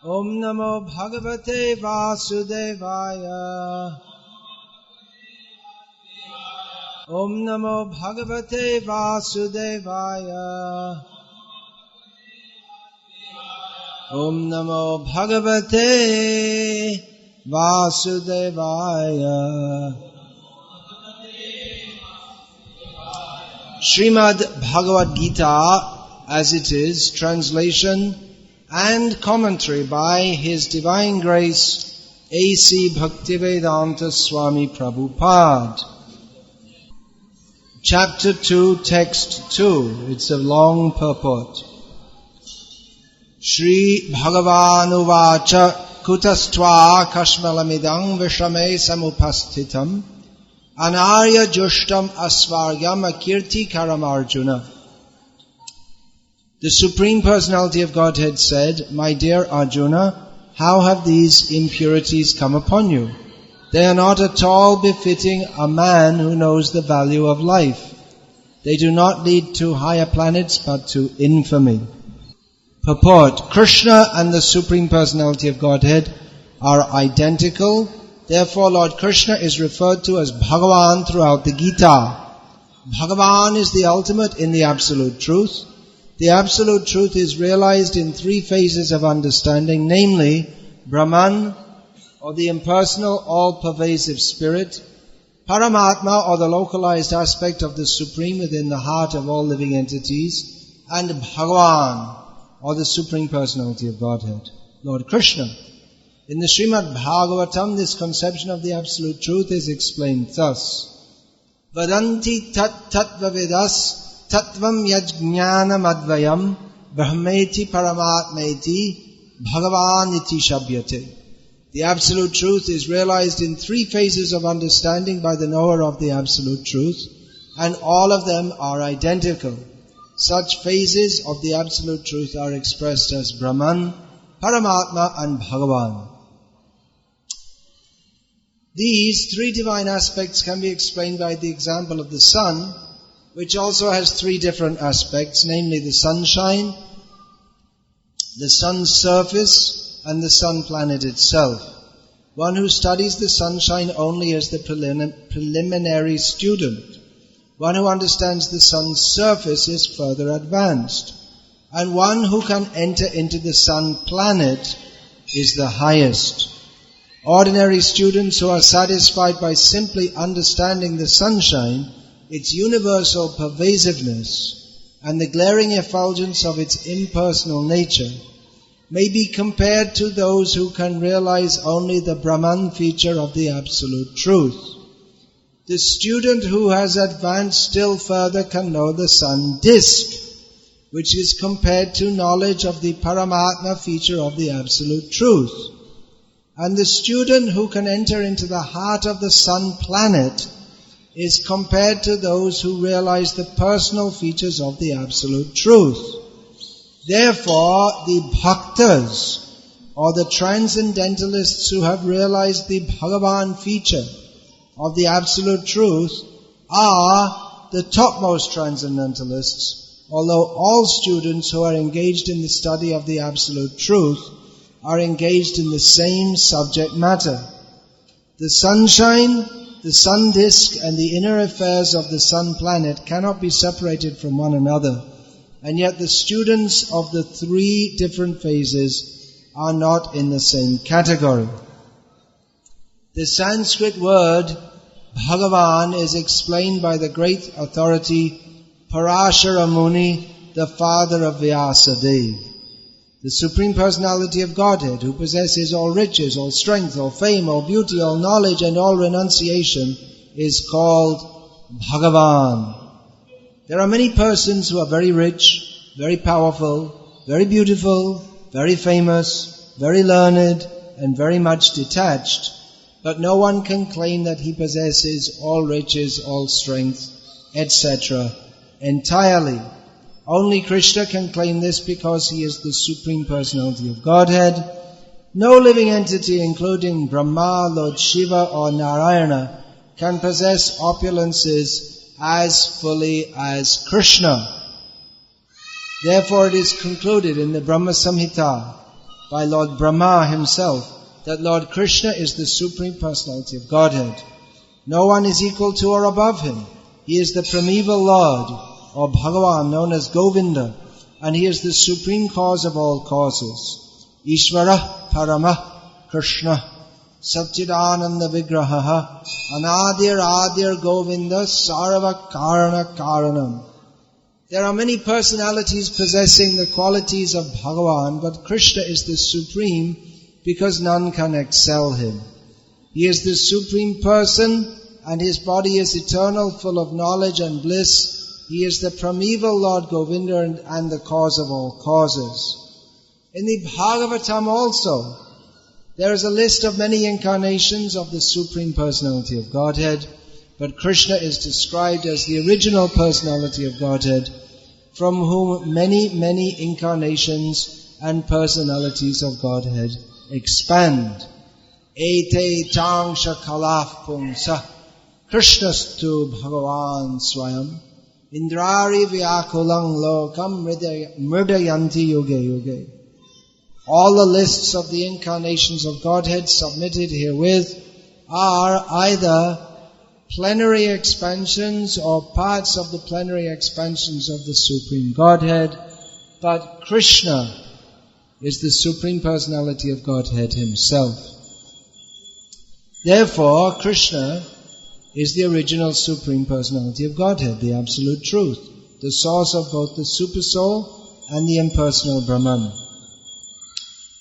Om Namo Bhagavate Vasudevaya. Om Namo Bhagavate Vasudevaya. Om Namo Bhagavate Vasudevaya. Srimad Bhagavad-gita, as it is, translation and commentary by His Divine Grace A.C. Bhaktivedanta Swami Prabhupada. Chapter 2, Text 2. It's a long purport. Shri Bhagavan Uvacha Kutastva Kashmalamidang Vishame Samupasthitam Anarya Jushtam Asvaryam Akirti Karam Arjuna. The Supreme Personality of Godhead said, My dear Arjuna, how have these impurities come upon you? They are not at all befitting a man who knows the value of life. They do not lead to higher planets but to infamy. Purport. Krishna and the Supreme Personality of Godhead are identical. Therefore, Lord Krishna is referred to as Bhagavan throughout the Gita. Bhagavan is the ultimate in the Absolute Truth. The Absolute Truth is realized in three phases of understanding, namely Brahman, or the impersonal, all-pervasive spirit, Paramatma, or the localized aspect of the Supreme within the heart of all living entities, and Bhagavan, or the Supreme Personality of Godhead, Lord Krishna. In the Srimad Bhagavatam, this conception of the Absolute Truth is explained thus. Vadanti tat tattvavidas Tattvam yajnanam advayam brahmeti paramatmeti bhagavaniti shabhyate. The Absolute Truth is realized in three phases of understanding by the knower of the Absolute Truth, and all of them are identical. Such phases of the Absolute Truth are expressed as Brahman, Paramatma and Bhagavan. These three divine aspects can be explained by the example of the sun, which also has three different aspects, namely the sunshine, the sun's surface, and the sun planet itself. One who studies the sunshine only as the preliminary student. One who understands the sun's surface is further advanced. And one who can enter into the sun planet is the highest. Ordinary students who are satisfied by simply understanding the sunshine, its universal pervasiveness, and the glaring effulgence of its impersonal nature, may be compared to those who can realize only the Brahman feature of the Absolute Truth. The student who has advanced still further can know the sun disk, which is compared to knowledge of the Paramatma feature of the Absolute Truth. And the student who can enter into the heart of the sun planet is compared to those who realize the personal features of the Absolute Truth. Therefore, the Bhaktas, or the Transcendentalists who have realized the Bhagavan feature of the Absolute Truth, are the topmost Transcendentalists, although all students who are engaged in the study of the Absolute Truth are engaged in the same subject matter. The sunshine, the sun disk, and the inner affairs of the sun planet cannot be separated from one another, and yet the students of the three different phases are not in the same category. The Sanskrit word Bhagavan is explained by the great authority Parashara Muni, the father of Vyasadeva. The Supreme Personality of Godhead, who possesses all riches, all strength, all fame, all beauty, all knowledge, and all renunciation, is called Bhagavan. There are many persons who are very rich, very powerful, very beautiful, very famous, very learned, and very much detached, but no one can claim that he possesses all riches, all strength, etc. entirely. Only Krishna can claim this because he is the Supreme Personality of Godhead. No living entity, including Brahma, Lord Shiva or Narayana, can possess opulences as fully as Krishna. Therefore it is concluded in the Brahma Samhita by Lord Brahma himself that Lord Krishna is the Supreme Personality of Godhead. No one is equal to or above him. He is the primeval Lord, or Bhagavan, known as Govinda, and he is the supreme cause of all causes. Ishvara Parama Krishna Satchidananda Vigraha Anadir Adir Govinda Sarva Karana Karanam. There are many personalities possessing the qualities of Bhagavan, but Krishna is the supreme because none can excel him. He is the supreme person and his body is eternal, full of knowledge and bliss. He is the primeval Lord Govinda and the cause of all causes. In the Bhagavatam also, there is a list of many incarnations of the Supreme Personality of Godhead, but Krishna is described as the original personality of Godhead, from whom many incarnations and personalities of Godhead expand. Ete tangsha kalaf pungsa Krishnastu Bhagavan Swayam Indrari vyakulang lokam mridayanti yuge yuge. All the lists of the incarnations of Godhead submitted herewith are either plenary expansions or parts of the plenary expansions of the Supreme Godhead, but Krishna is the Supreme Personality of Godhead himself. Therefore, Krishna is the original Supreme Personality of Godhead, the Absolute Truth, the source of both the Supersoul and the impersonal Brahman.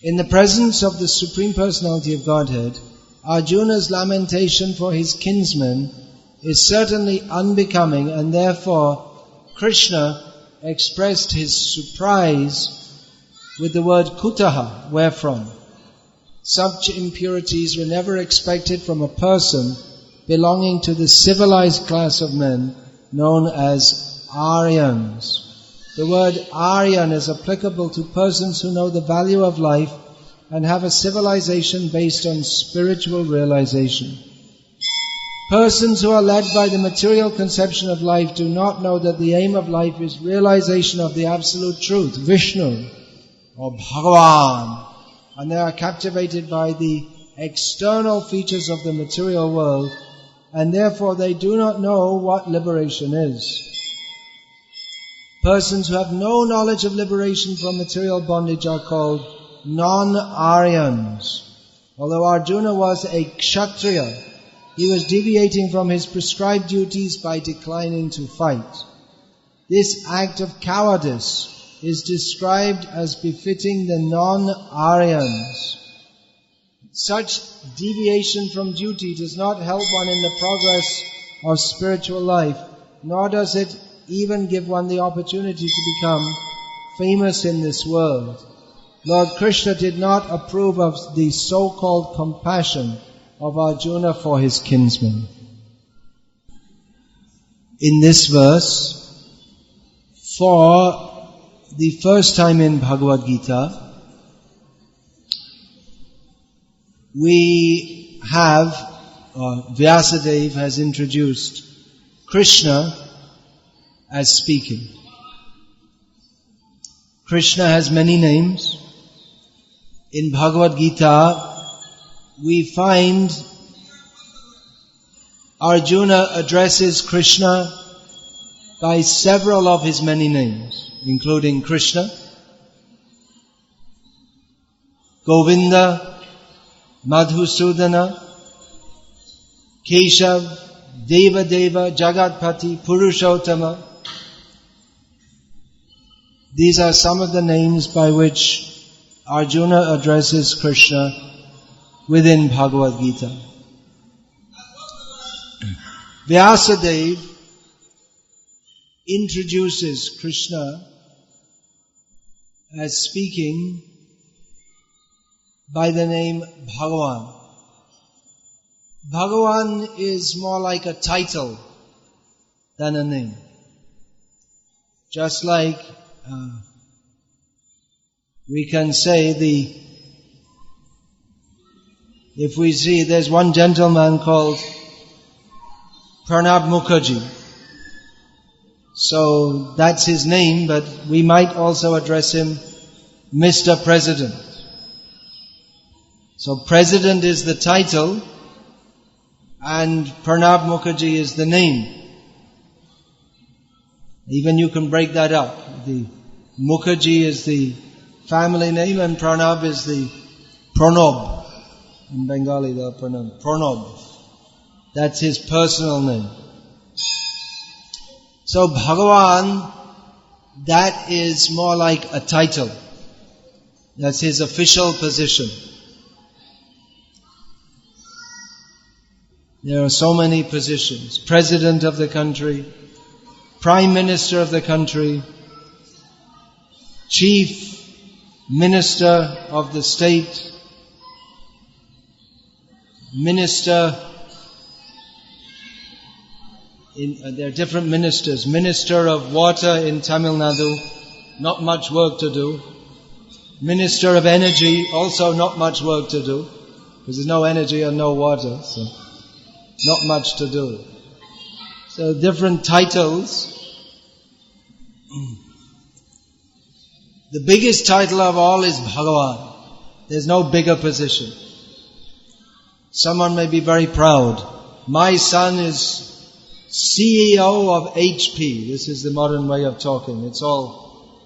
In the presence of the Supreme Personality of Godhead, Arjuna's lamentation for his kinsman is certainly unbecoming, and therefore Krishna expressed his surprise with the word kutaha, wherefrom. Such impurities were never expected from a person belonging to the civilized class of men known as Aryans. The word Aryan is applicable to persons who know the value of life and have a civilization based on spiritual realization. Persons who are led by the material conception of life do not know that the aim of life is realization of the Absolute Truth, Vishnu, or Bhagavan, and they are captivated by the external features of the material world, and therefore they do not know what liberation is. Persons who have no knowledge of liberation from material bondage are called non-Aryans. Although Arjuna was a Kshatriya, he was deviating from his prescribed duties by declining to fight. This act of cowardice is described as befitting the non-Aryans. Such deviation from duty does not help one in the progress of spiritual life, nor does it even give one the opportunity to become famous in this world. Lord Krishna did not approve of the so-called compassion of Arjuna for his kinsman. In this verse, for the first time in Bhagavad-gita, we have, Vyasadeva has introduced Krishna as speaking. Krishna has many names. In Bhagavad-gita, we find Arjuna addresses Krishna by several of his many names, including Krishna, Govinda, Madhusudana, Keshav, Devadeva, Jagatpati, Purushottama. These are some of the names by which Arjuna addresses Krishna within Bhagavad-gita. Vyasadeva introduces Krishna as speaking by the name Bhagavan. Bhagavan is more like a title than a name. Just like we can say if we see there's one gentleman called Pranab Mukherjee. So that's his name, but we might also address him Mr. President So President is the title and Pranab Mukherjee is the name. Even you can break that up. The Mukherjee is the family name and Pranab is the Pranab. In Bengali they are Pranab. Pranab. That's his personal name. So Bhagavan, that is more like a title. That's his official position. There are so many positions. President of the country, Prime Minister of the country, Chief Minister of the state, Minister, there are different ministers. Minister of Water in Tamil Nadu, not much work to do. Minister of Energy, also not much work to do, because there's no energy and no water, so not much to do. So different titles. The biggest title of all is Bhagavan. There's no bigger position. Someone may be very proud. My son is CEO of HP. This is the modern way of talking. It's all,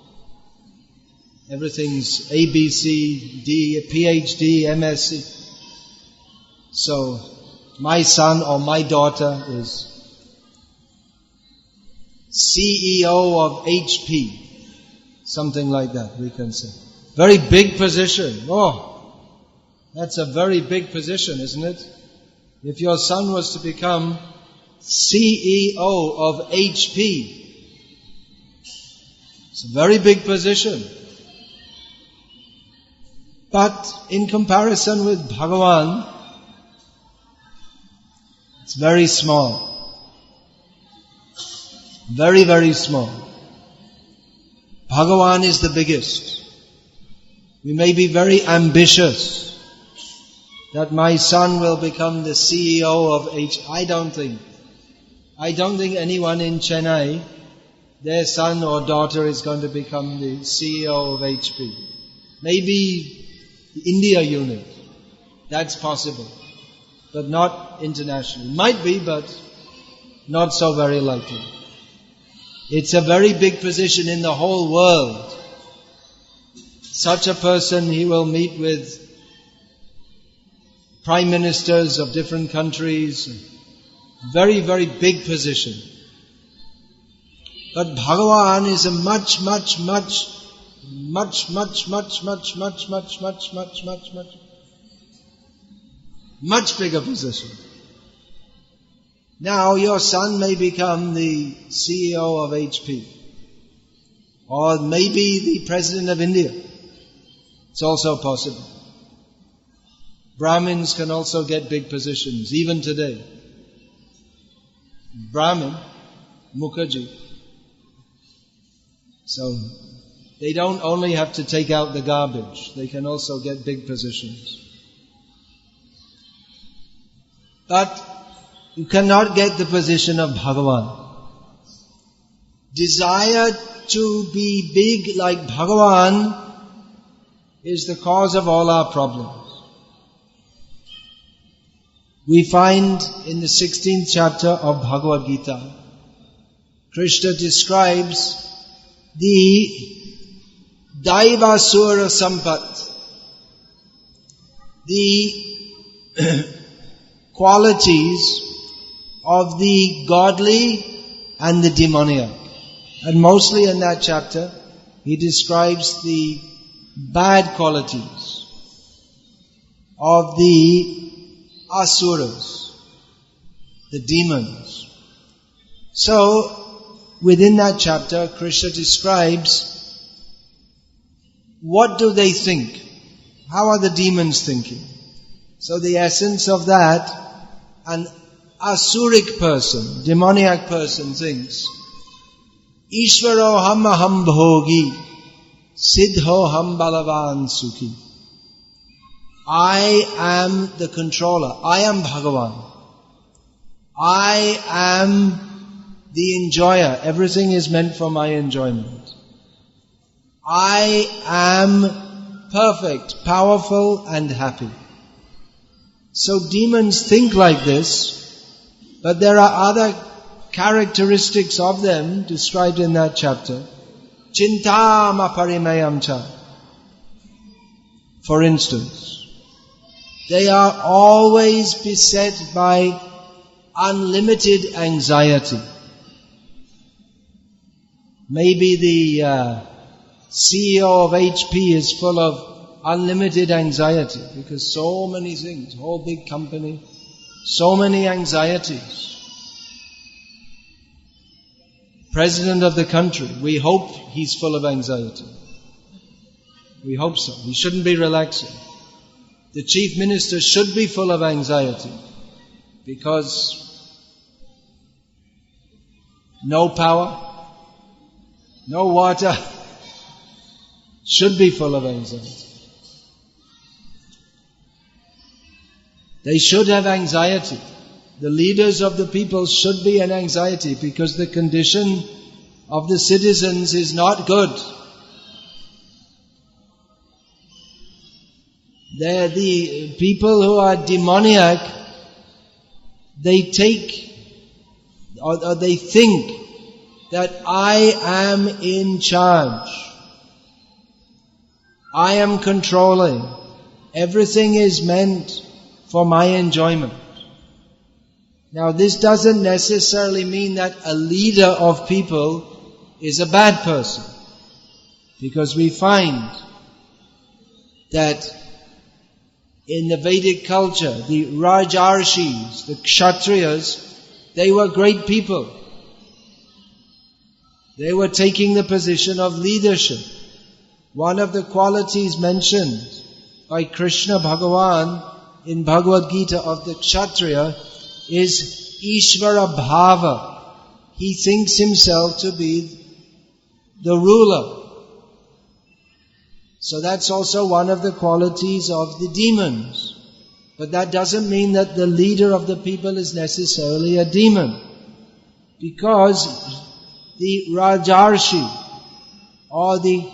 everything's A, B, C, D, PhD, MSc. So, my son or my daughter is CEO of HP. Something like that, we can say. Very big position. Oh, that's a very big position, isn't it? If your son was to become CEO of HP, it's a very big position. But in comparison with Bhagavan, it's very small. Very, very small. Bhagavan is the biggest. We may be very ambitious that my son will become the CEO of HP. I don't think anyone in Chennai, their son or daughter is going to become the CEO of HP. Maybe the India unit. That's possible. But not internationally. Might be, but not so very likely. It's a very big position in the whole world. Such a person, he will meet with prime ministers of different countries. Very, very big position. But Bhagavan is a much bigger position. Now your son may become the CEO of HP. Or maybe the President of India. It's also possible. Brahmins can also get big positions, even today. Brahmin, Mukherjee. So, they don't only have to take out the garbage, they can also get big positions. But you cannot get the position of Bhagavan. Desire to be big like Bhagavan is the cause of all our problems. We find in the 16th chapter of Bhagavad-gita, Krishna describes the Daivasura Sampat, the qualities of the godly and the demoniac. And mostly in that chapter, he describes the bad qualities of the asuras, the demons. So, within that chapter, Krishna describes what do they think? How are the demons thinking? So the essence of that, an asuric person, demoniac person thinks, Ishvaro ham aham bhogi, siddho ham balavan sukhi. I am the controller. I am Bhagavan. I am the enjoyer. Everything is meant for my enjoyment. I am perfect, powerful and happy. So demons think like this, but there are other characteristics of them described in that chapter. Chintam aparimayam cha. For instance, they are always beset by unlimited anxiety. Maybe the CEO of HP is full of unlimited anxiety because so many things, whole big company, so many anxieties. President of the country, we hope he's full of anxiety. We hope so. He shouldn't be relaxing. The chief minister should be full of anxiety because no power, no water, should be full of anxiety. They should have anxiety. The leaders of the people should be in anxiety because the condition of the citizens is not good. They're the people who are demoniac. They take or they think that I am in charge. I am controlling. Everything is meant for my enjoyment. Now this doesn't necessarily mean that a leader of people is a bad person. Because we find that in the Vedic culture, the Rajarshis, the Kshatriyas, they were great people. They were taking the position of leadership. One of the qualities mentioned by Krishna Bhagavan in Bhagavad-gita of the Kshatriya is Ishvara Bhava. He thinks himself to be the ruler. So that's also one of the qualities of the demons. But that doesn't mean that the leader of the people is necessarily a demon. Because the Rajarshi or the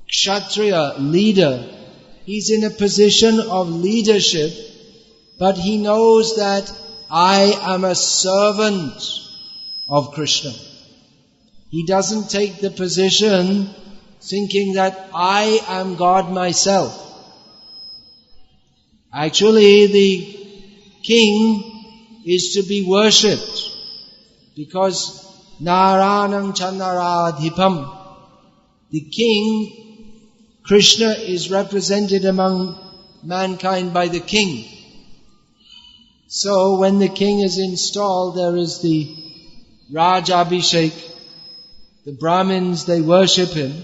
Kshatriya leader, he's in a position of leadership, but he knows that I am a servant of Krishna. He doesn't take the position thinking that I am God myself. Actually, the king is to be worshipped because Naranam Channaradhipam. The king, Krishna, is represented among mankind by the king. So when the king is installed, there is the Raj Abhishek. The Brahmins, they worship him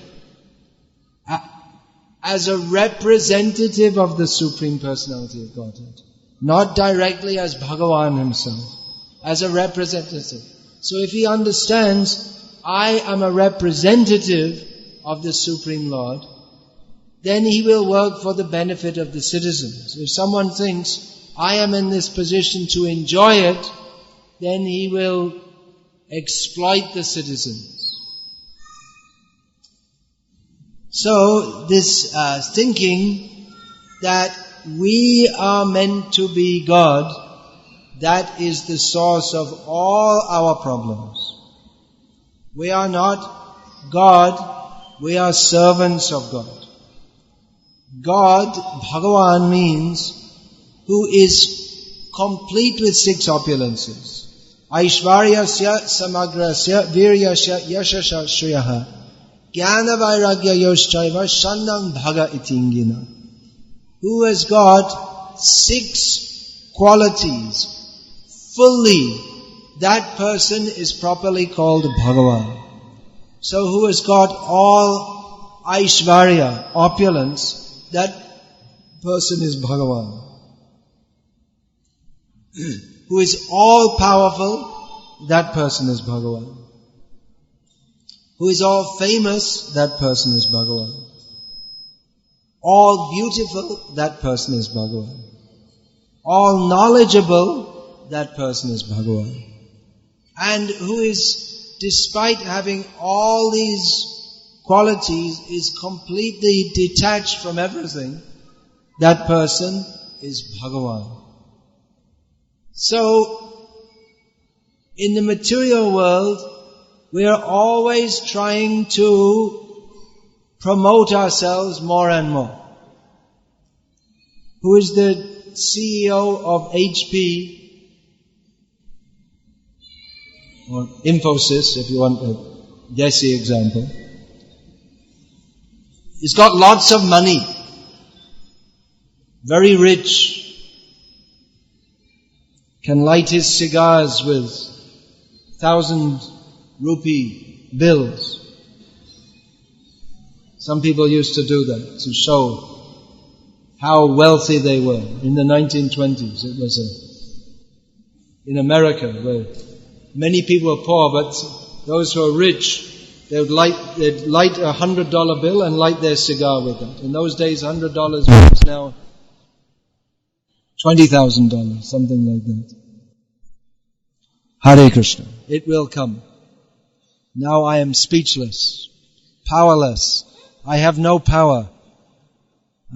as a representative of the Supreme Personality of Godhead. Not directly as Bhagavan himself, as a representative. So if he understands, I am a representative of the Supreme Lord, then he will work for the benefit of the citizens. If someone thinks, I am in this position to enjoy it, then he will exploit the citizens. So this thinking that we are meant to be God, that is the source of all our problems. We are not God, we are servants of God. God, Bhagavan, means who is complete with six opulences. Aishvaryasya samagrasya viryasya yashasya shriyaha jnana vairagya yoshchaiva shandang bhaga itingina. Who has got six qualities fully, that person is properly called Bhagavan. So who has got all Aishvarya, opulence, that person is Bhagavan. Who is all powerful, that person is Bhagavan. Who is all famous, that person is Bhagavan. All beautiful, that person is Bhagavan. All knowledgeable, that person is Bhagavan. And who is, despite having all these qualities, is completely detached from everything, that person is Bhagavan. So, in the material world, we are always trying to promote ourselves more and more. Who is the CEO of HP, or Infosys, if you want a guessy example? He's got lots of money, very rich, can light his cigars with 1,000 rupee bills. Some people used to do that to show how wealthy they were. In the 1920s, it was in America, where many people were poor, but those who were rich, they'd light a $100 bill and light their cigar with it. In those days, $100 was now $20,000, something like that. Hare Krishna. It will come. Now I am speechless, powerless. I have no power.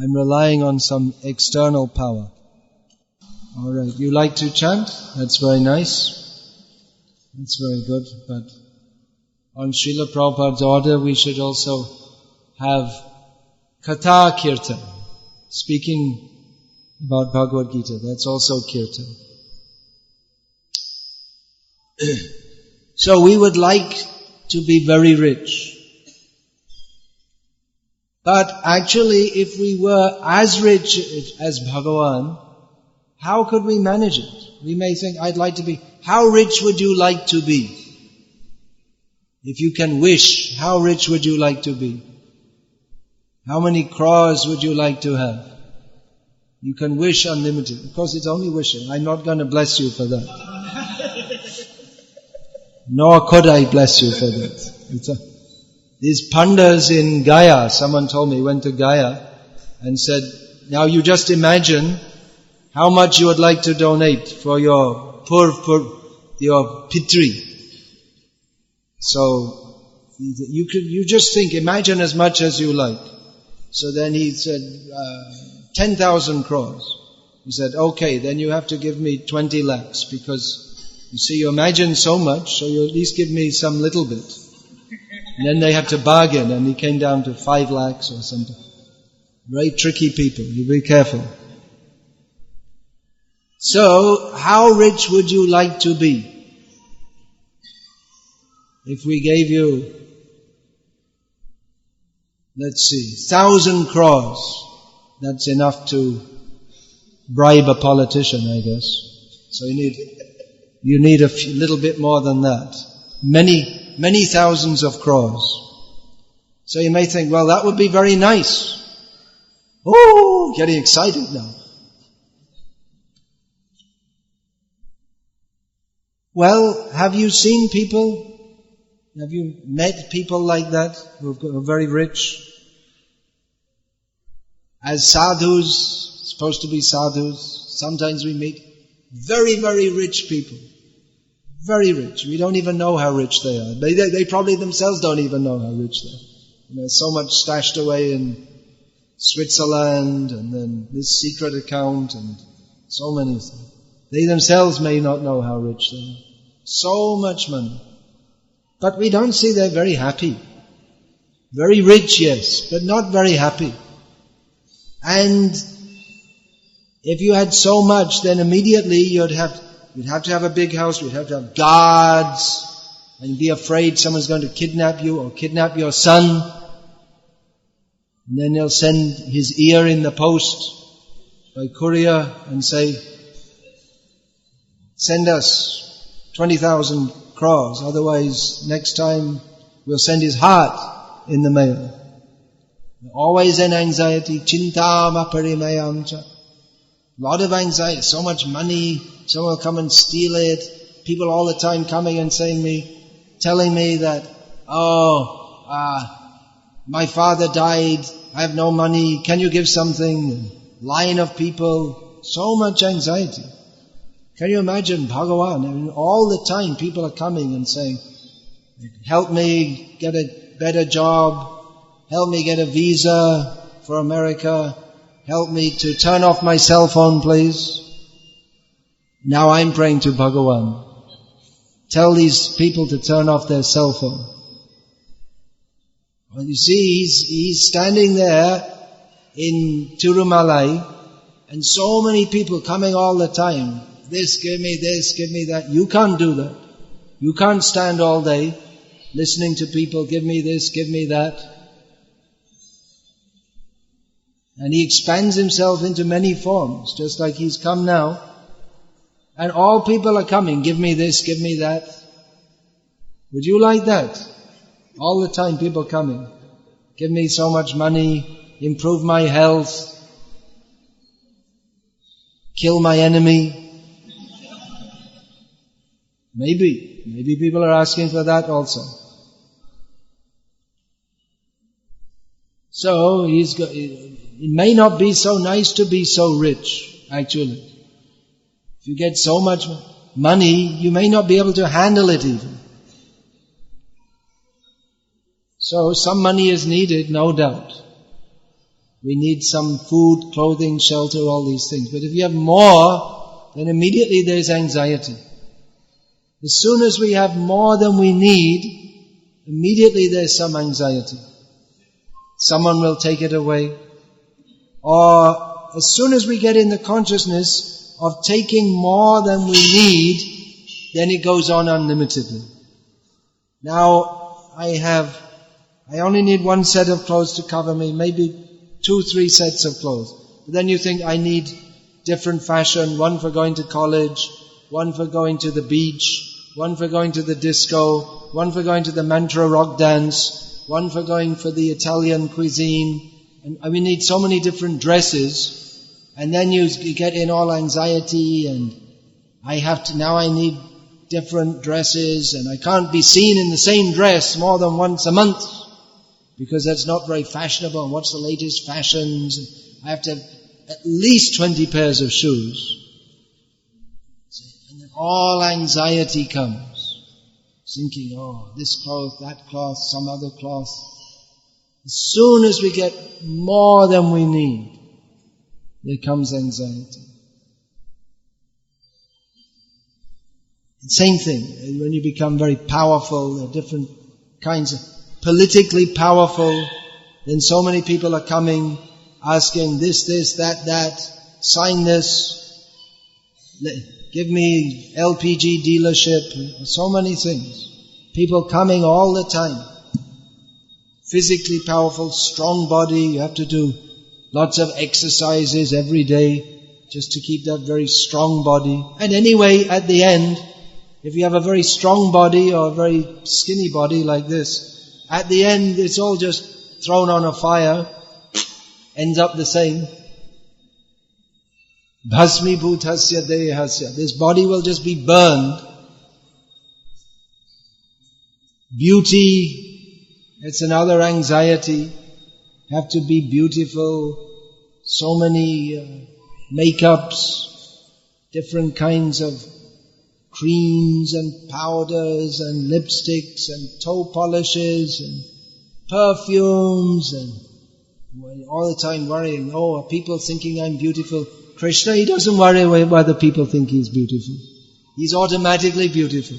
I'm relying on some external power. All right, you like to chant? That's very nice. That's very good. But on Srila Prabhupada's order, we should also have Katha Kirtan, speaking about Bhagavad-gita. That's also Kirtan. So we would like to be very rich. But actually, if we were as rich as Bhagavan, how could we manage it? We may think, I'd like to be. How rich would you like to be? If you can wish, how rich would you like to be? How many crores would you like to have? You can wish unlimited. Of course, it's only wishing. I'm not going to bless you for that. Nor could I bless you for that. These pandas in Gaya, someone told me, went to Gaya and said, now you just imagine how much you would like to donate for your your pitri. So, you just think, imagine as much as you like. So then he said, 10,000 crores. He said, okay, then you have to give me 20 lakhs because you see, you imagine so much, so you at least give me some little bit. And then they had to bargain, and he came down to 5 lakhs or something. Very tricky people, you be careful. So, how rich would you like to be? If we gave you, let's see, 1,000 crores, that's enough to bribe a politician, I guess. So you need a little bit more than that. Many thousands of crores. So you may think, well, that would be very nice. Oh, getting excited now. Well, have you seen people? Have you met people like that who are very rich? As sadhus, supposed to be sadhus, sometimes we meet very, very rich people. Very rich. We don't even know how rich they are. They probably themselves don't even know how rich they are. There's so much stashed away in Switzerland, and then this secret account, and so many things. They themselves may not know how rich they are. So much money. But we don't see they're very happy. Very rich, yes, but not very happy. And if you had so much, then immediately you'd have to have a big house, you'd have to have guards, and you'd be afraid someone's going to kidnap you or kidnap your son. And then they'll send his ear in the post by courier and say, send us 20,000 crores, otherwise next time we'll send his heart in the mail. Always in anxiety, chinta maparimayamcha. Lot of anxiety, so much money, someone will come and steal it. People all the time coming and telling me that, my father died, I have no money, can you give something? Line of people, so much anxiety. Can you imagine Bhagavan? I mean, all the time people are coming and saying, help me get a better job, help me get a visa for America, help me to turn off my cell phone, please. Now I'm praying to Bhagavan. Tell these people to turn off their cell phone. Well, you see, he's standing there in Tirumalai, and so many people coming all the time. This, give me that. You can't do that. You can't stand all day listening to people, give me this, give me that. And he expands himself into many forms, just like he's come now. And all people are coming, give me this, give me that. Would you like that? All the time people coming. Give me so much money, improve my health, kill my enemy. Maybe people are asking for that also. So it may not be so nice to be so rich, actually. If you get so much money, you may not be able to handle it even. So some money is needed, no doubt. We need some food, clothing, shelter, all these things. But if you have more, then immediately there's anxiety. As soon as we have more than we need, immediately there's some anxiety. Someone will take it away. Or as soon as we get in the consciousness of taking more than we need, then it goes on unlimitedly. Now, I only need one set of clothes to cover me, maybe 2-3 sets of clothes. But then you think, I need different fashion, one for going to college, one for going to the beach, one for going to the disco, one for going to the mantra rock dance, one for going for the Italian cuisine. And we need so many different dresses, and then you get in all anxiety, and I need different dresses, and I can't be seen in the same dress more than once a month, because that's not very fashionable, and what's the latest fashions? I have to have at least 20 pairs of shoes. And then all anxiety comes, thinking, oh, this cloth, that cloth, some other cloth. As soon as we get more than we need, there comes anxiety. Same thing, when you become very powerful, there are different kinds of politically powerful, then so many people are coming, asking this, that, sign this, give me LPG dealership, so many things. People coming all the time. Physically powerful, strong body, you have to do lots of exercises every day just to keep that very strong body. And anyway, at the end, if you have a very strong body or a very skinny body like this, at the end it's all just thrown on a fire, ends up the same. Bhasmi bhutasya dehasya. This body will just be burned. Beauty, it's another anxiety. Have to be beautiful. So many makeups, different kinds of creams and powders and lipsticks and toe polishes and perfumes, and all the time worrying, oh, are people thinking I'm beautiful? Krishna, he doesn't worry whether people think he's beautiful. He's automatically beautiful.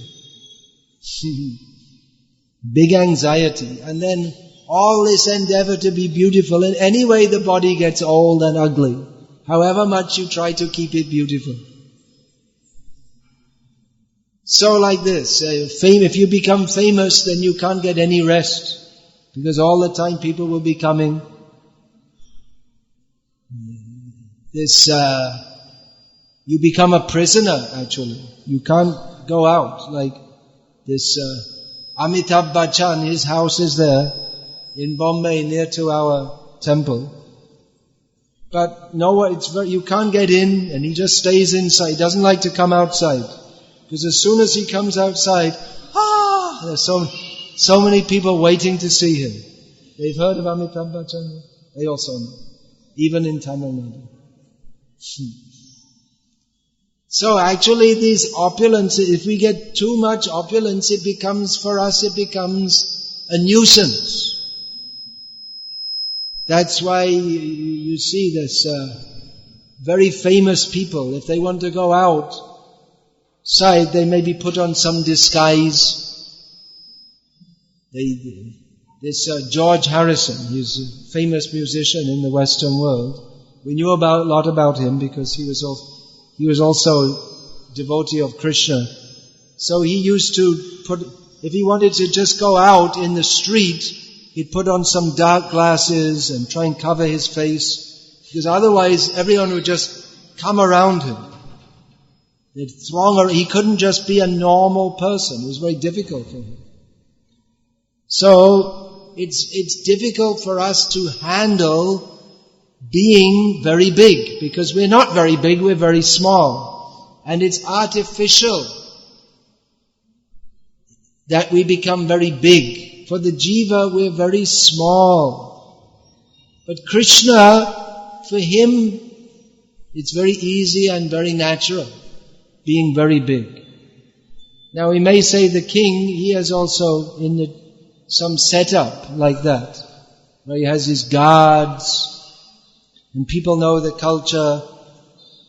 Big anxiety. And then all this endeavor to be beautiful, and anyway the body gets old and ugly, however much you try to keep it beautiful. So like this, if you become famous, then you can't get any rest, because all the time people will be coming. You become a prisoner, actually. You can't go out. Like this Amitabh Bachchan, his house is there in Bombay, near to our temple. But you can't get in, and he just stays inside. He doesn't like to come outside. Because as soon as he comes outside, there's so many people waiting to see him. They've heard of Amitabh Bachchan? They also know. Even in Tamil Nadu. So actually these opulence, if we get too much opulence, it becomes a nuisance. That's why you see this very famous people, if they want to go out, outside, they maybe put on some disguise. This George Harrison, he's a famous musician in the Western world. We knew a lot about him because he was also a devotee of Krishna. So he used to if he wanted to just go out in the street, he'd put on some dark glasses and try and cover his face, because otherwise everyone would just come around him. They'd throng. He couldn't just be a normal person. It was very difficult for him. So it's difficult for us to handle being very big, because we're not very big, we're very small. And it's artificial that we become very big. For the jiva, we're very small. But Krishna, for him, it's very easy and very natural, being very big. Now we may say the king, he has also some setup like that, where he has his guards, and people know the culture,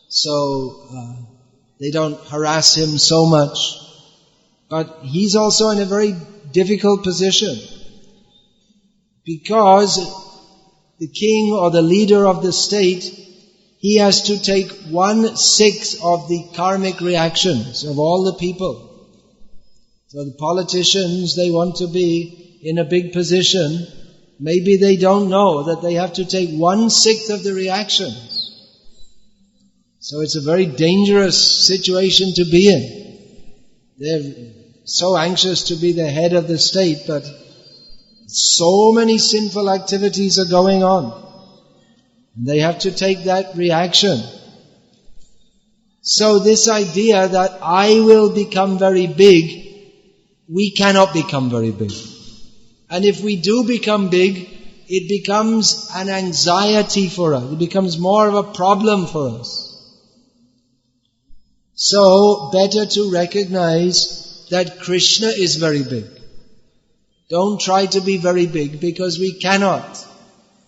so they don't harass him so much. But he's also in a very difficult position, because the king or the leader of the state, he has to take 1/6 of the karmic reactions of all the people. So the politicians, they want to be in a big position. Maybe they don't know that they have to take 1/6 of the reactions. So it's a very dangerous situation to be in. They're so anxious to be the head of the state, but so many sinful activities are going on. They have to take that reaction. So this idea that I will become very big, we cannot become very big. And if we do become big, it becomes an anxiety for us. It becomes more of a problem for us. So, better to recognize that Krishna is very big. Don't try to be very big, because we cannot.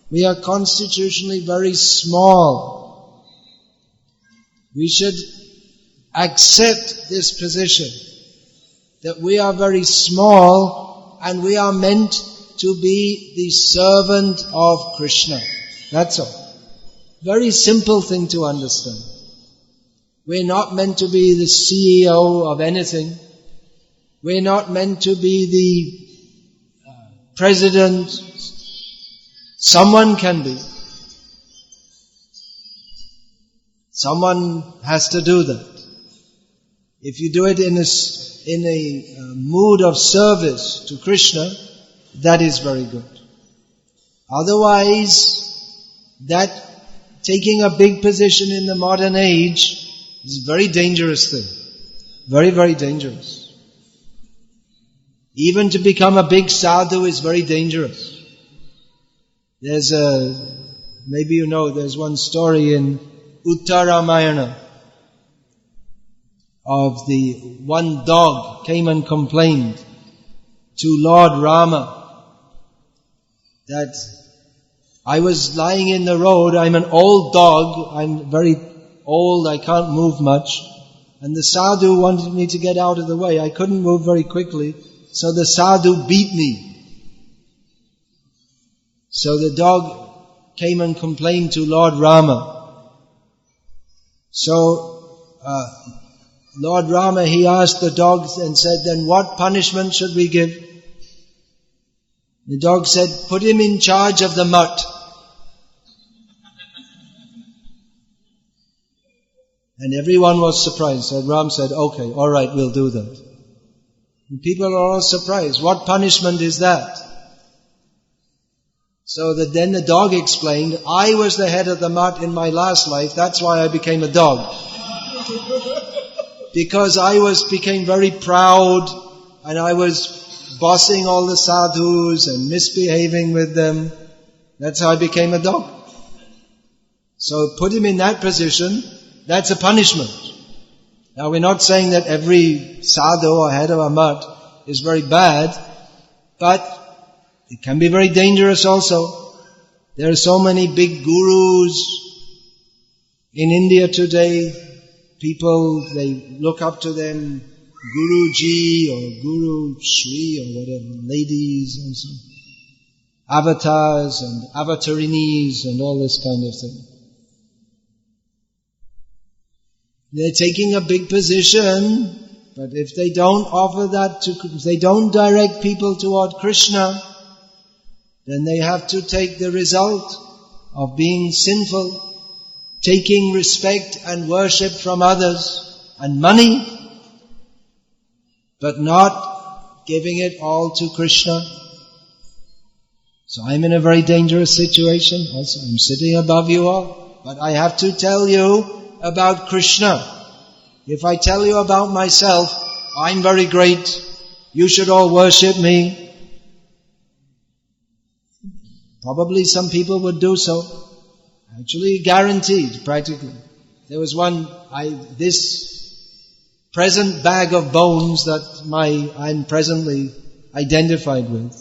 We are constitutionally very small. We should accept this position, that we are very small and we are meant to be the servant of Krishna. That's all. Very simple thing to understand. We're not meant to be the CEO of anything. We're not meant to be the president. Someone can be. Someone has to do that. If you do it in a mood of service to Krishna, that is very good. Otherwise, that taking a big position in the modern age is a very dangerous thing. Very, very dangerous. Even to become a big sadhu is very dangerous. Maybe you know, there's one story in Uttaramayana of the one dog came and complained to Lord Rama that I was lying in the road, I'm an old dog, I'm very old, I can't move much, and the sadhu wanted me to get out of the way. I couldn't move very quickly, so the sadhu beat me. So the dog came and complained to Lord Rama. So Lord Rama, he asked the dog and said, then what punishment should we give? The dog said, put him in charge of the mutt. And everyone was surprised. So Ram said, okay, alright, we'll do that. And people are all surprised. What punishment is that? So that then the dog explained, I was the head of the mutt in my last life, that's why I became a dog. Because I became very proud, and I was bossing all the sadhus and misbehaving with them. That's how I became a dog. So put him in that position, that's a punishment. Now we're not saying that every sadhu or head of a mutt is very bad, but it can be very dangerous also. There are so many big gurus in India today. people, they look up to them, Guruji or Guru Shri or whatever, ladies also, avatars and avatarinis and all this kind of thing. They're taking a big position, but if they don't offer that if they don't direct people toward Krishna, then they have to take the result of being sinful, taking respect and worship from others and money, but not giving it all to Krishna. So I'm in a very dangerous situation also. I'm sitting above you all, but I have to tell you about Krishna. If I tell you about myself, I'm very great, you should all worship me, probably some people would do so. Actually guaranteed, practically. There was this present bag of bones that I'm presently identified with,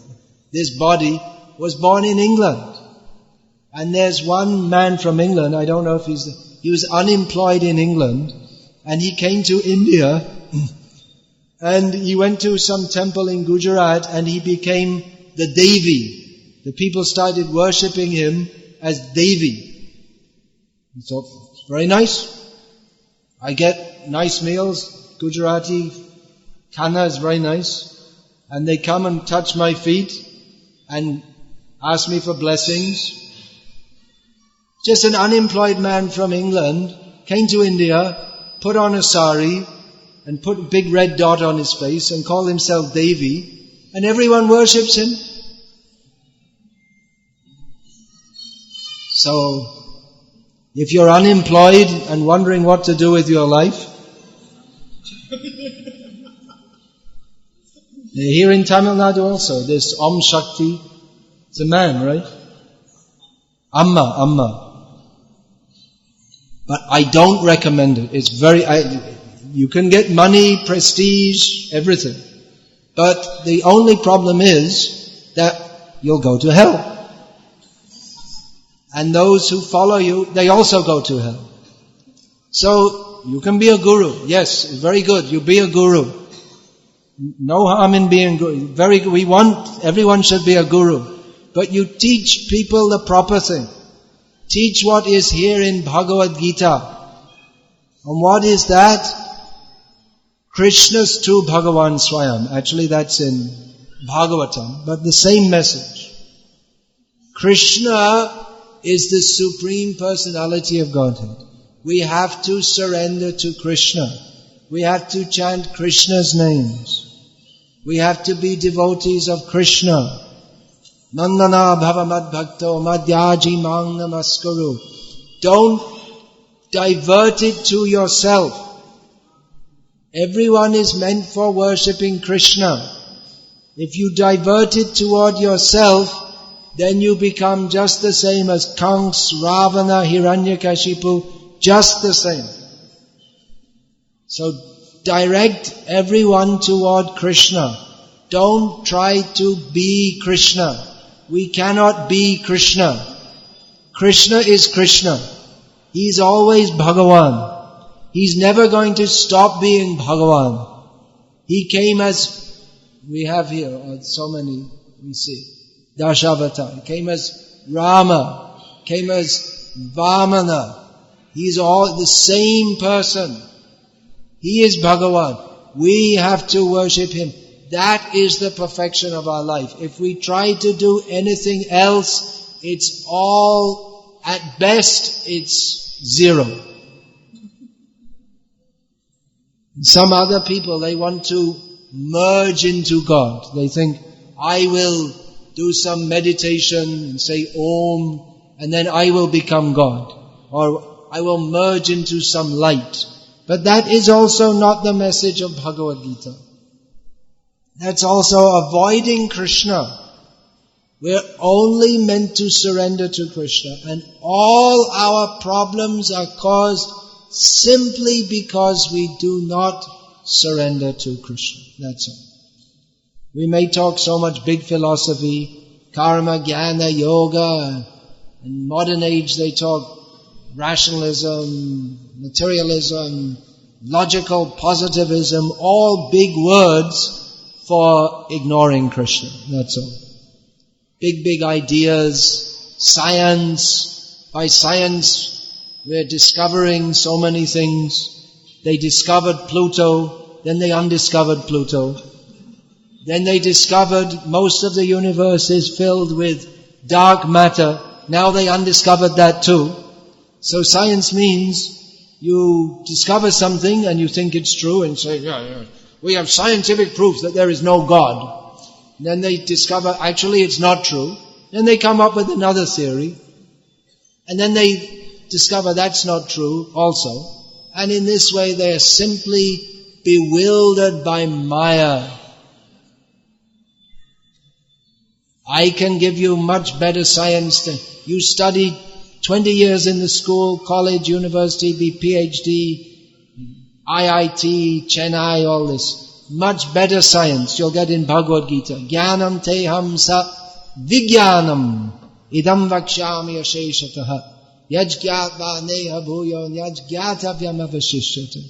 this body was born in England. And there's one man from England, I don't know if he was unemployed in England, and he came to India, and he went to some temple in Gujarat, and he became the Devi. The people started worshipping him as Devi. He thought, it's very nice. I get nice meals, Gujarati khana is very nice. And they come and touch my feet and ask me for blessings. Just an unemployed man from England came to India, put on a sari and put a big red dot on his face and called himself Devi, and everyone worships him. So, if you're unemployed and wondering what to do with your life, here in Tamil Nadu also, there's Om Shakti. It's a man, right? Amma. But I don't recommend it. It's you can get money, prestige, everything. But the only problem is that you'll go to hell. And those who follow you, they also go to hell. So, you can be a guru. Yes, very good. You be a guru. No harm in being guru. Everyone should be a guru. But you teach people the proper thing. Teach what is here in Bhagavad-gita. And what is that? Krishna's true Bhagavan Swayam. Actually that's in Bhagavatam, but the same message. Krishna is the Supreme Personality of Godhead. We have to surrender to Krishna. We have to chant Krishna's names. We have to be devotees of Krishna. Nandana bhavamad bhakto madhyaji mang namaskuru. Don't divert it to yourself. Everyone is meant for worshipping Krishna. If you divert it toward yourself, then you become just the same as Kansa, Ravana, Hiranyakashipu, just the same. So direct everyone toward Krishna. Don't try to be Krishna. We cannot be Krishna. Krishna is Krishna. He's always Bhagavan. He's never going to stop being Bhagavan. He came as, we have here, so many we see, Dashavatar. He came as Rama, came as Vamana. He's all the same person. He is Bhagavan. We have to worship Him. That is the perfection of our life. If we try to do anything else, it's all, at best, it's zero. Some other people, they want to merge into God. They think, I will do some meditation and say Om, and then I will become God. Or I will merge into some light. But that is also not the message of Bhagavad-gita. That's also avoiding Krishna. We're only meant to surrender to Krishna. And all our problems are caused simply because we do not surrender to Krishna. That's all. We may talk so much big philosophy, karma, jnana, yoga, and modern age they talk rationalism, materialism, logical positivism, all big words for ignoring Krishna. That's all. Big ideas, science. By science, we're discovering so many things. They discovered Pluto, then they undiscovered Pluto. Then they discovered most of the universe is filled with dark matter. Now they undiscovered that too. So science means you discover something and you think it's true and say, yeah, we have scientific proof that there is no God. And then they discover actually it's not true. Then they come up with another theory. And then they discover that's not true also. And in this way they are simply bewildered by Maya. I can give you much better science than you studied 20 years in the school, college, university, be PhD, IIT, Chennai, all this. Much better science you'll get in Bhagavad-gita. Jnanam te hamsa vijnanam idam vakshyami asheshataha yajgyatva neha bhuyo yajgyatavyam avashishyata.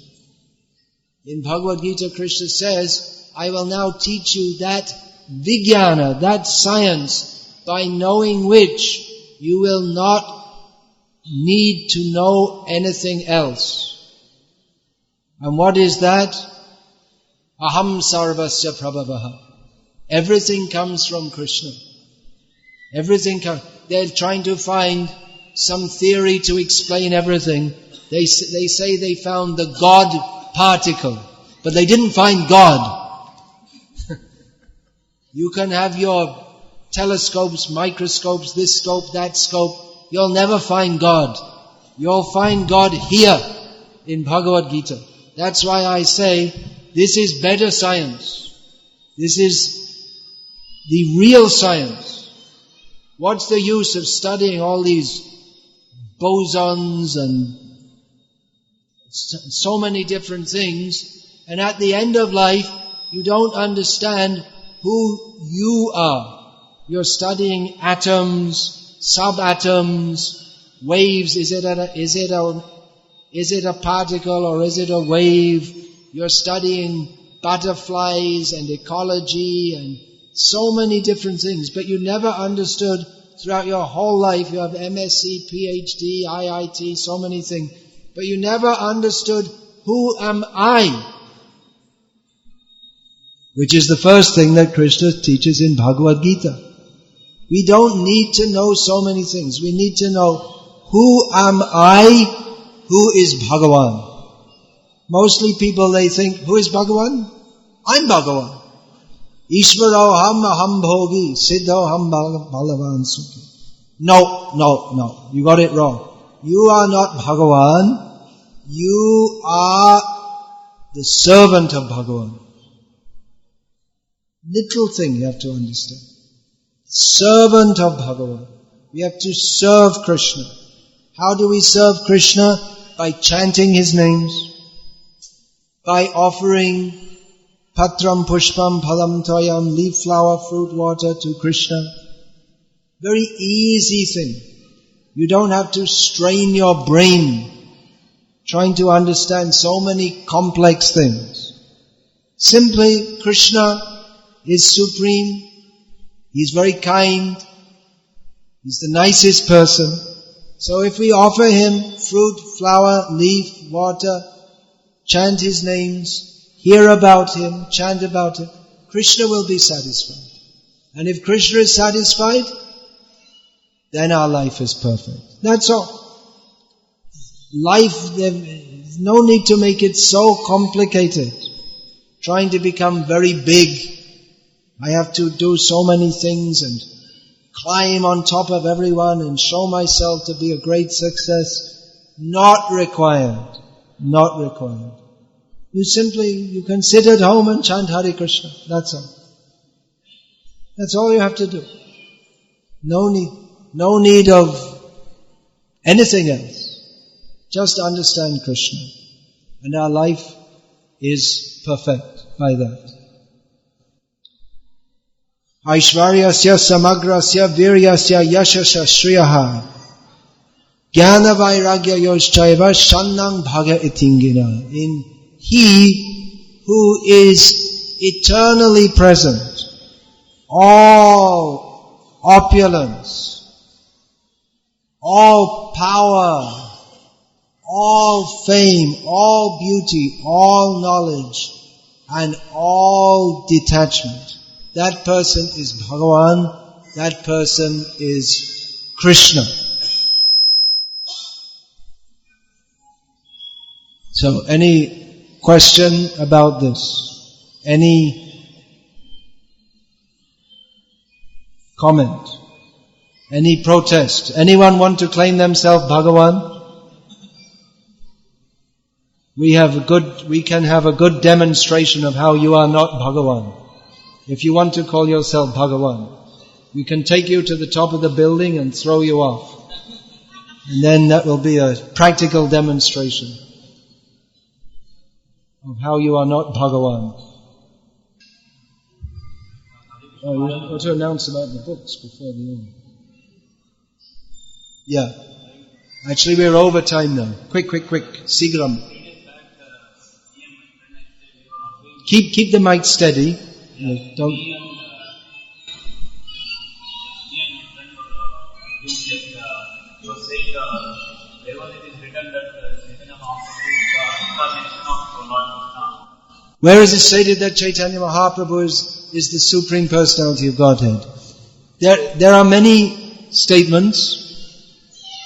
In Bhagavad-gita, Krishna says, I will now teach you that vijnana, that science, by knowing which you will not need to know anything else. And what is that? Aham sarvasya prabhavaha. Everything comes from Krishna. Everything comes. They're trying to find some theory to explain everything. They say they found the God particle, but they didn't find God. You can have your telescopes, microscopes, this scope, that scope. You'll never find God. You'll find God here in Bhagavad-gita. That's why I say this is better science. This is the real science. What's the use of studying all these bosons and so many different things, and at the end of life you don't understand who you are. You're studying atoms, subatoms, waves. Is it a particle or is it a wave? You're studying butterflies and ecology and so many different things, but you never understood throughout your whole life. You have MSc, PhD, IIT, so many things, but you never understood who am I? Which is the first thing that Krishna teaches in Bhagavad-gita. We don't need to know so many things. We need to know who am I, who is Bhagavan. Mostly people, they think, who is Bhagavan? I'm Bhagavan. Ishvaro ham aham bhogi, siddho ham balavan sukhi. No. You got it wrong. You are not Bhagavan. You are the servant of Bhagavan. Little thing you have to understand. Servant of Bhagavan. We have to serve Krishna. How do we serve Krishna? By chanting His names. By offering patram, pushpam, phalam, toyam, leaf, flower, fruit, water to Krishna. Very easy thing. You don't have to strain your brain trying to understand so many complex things. Simply, Krishna is supreme. He's very kind. He's the nicest person. So if we offer Him fruit, flower, leaf, water, chant His names, hear about Him, chant about Him, Krishna will be satisfied. And if Krishna is satisfied, then our life is perfect. That's all. Life, there's no need to make it so complicated. Trying to become very big. I have to do so many things and climb on top of everyone and show myself to be a great success. Not required. Not required. You can sit at home and chant Hare Krishna. That's all. That's all you have to do. No need of anything else. Just understand Krishna. And our life is perfect by that. Aishvaryasya samagrasya viryasya yashasya shriyaha jnana vairagya yoshchaiva shannang bhaga itingina. In He who is eternally present, all opulence, all power, all fame, all beauty, all knowledge, and all detachment. That person is Bhagavan, that person is Krishna. So, any question about this? Any comment? Any protest? Anyone want to claim themselves Bhagavan? We can have a good demonstration of how you are not Bhagavan. If you want to call yourself Bhagavan, we can take you to the top of the building and throw you off. And then that will be a practical demonstration of how you are not Bhagavan. Oh, you want to announce about the books before the end. Yeah. Actually, we're over time now. Quick. Sigram. Keep the mic steady. Don't. Where is it stated that Chaitanya Mahaprabhu is the Supreme Personality of Godhead? There are many statements.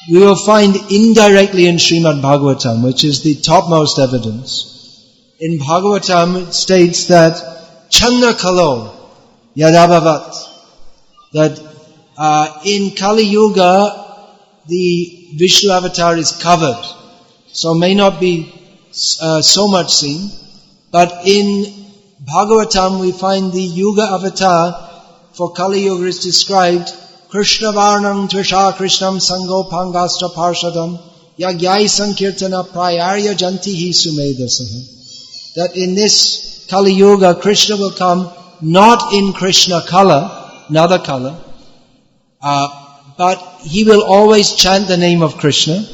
We will find indirectly in Srimad Bhagavatam, which is the topmost evidence. In Bhagavatam it states that Channa Kalo Yadabhavat, that in Kali Yuga the Vishnu avatar is covered, so may not be so much seen. But in Bhagavatam we find the Yuga avatar for Kali Yuga is described Krishna Varnam Tvisha Krishnam Sango Pangastra Parshadam Yagyai Sankirtana Prayarya Jantihi Sumedasaha. That in this Kali Yuga Krishna will come not in Krishna color, another color, but he will always chant the name of Krishna,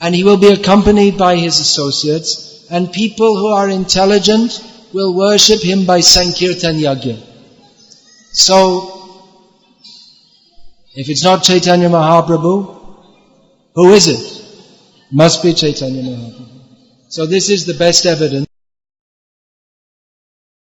and he will be accompanied by his associates, and people who are intelligent will worship him by Sankirtan Yagya. So, if it's not Chaitanya Mahaprabhu, who is it? Must be Chaitanya Mahaprabhu. So this is the best evidence.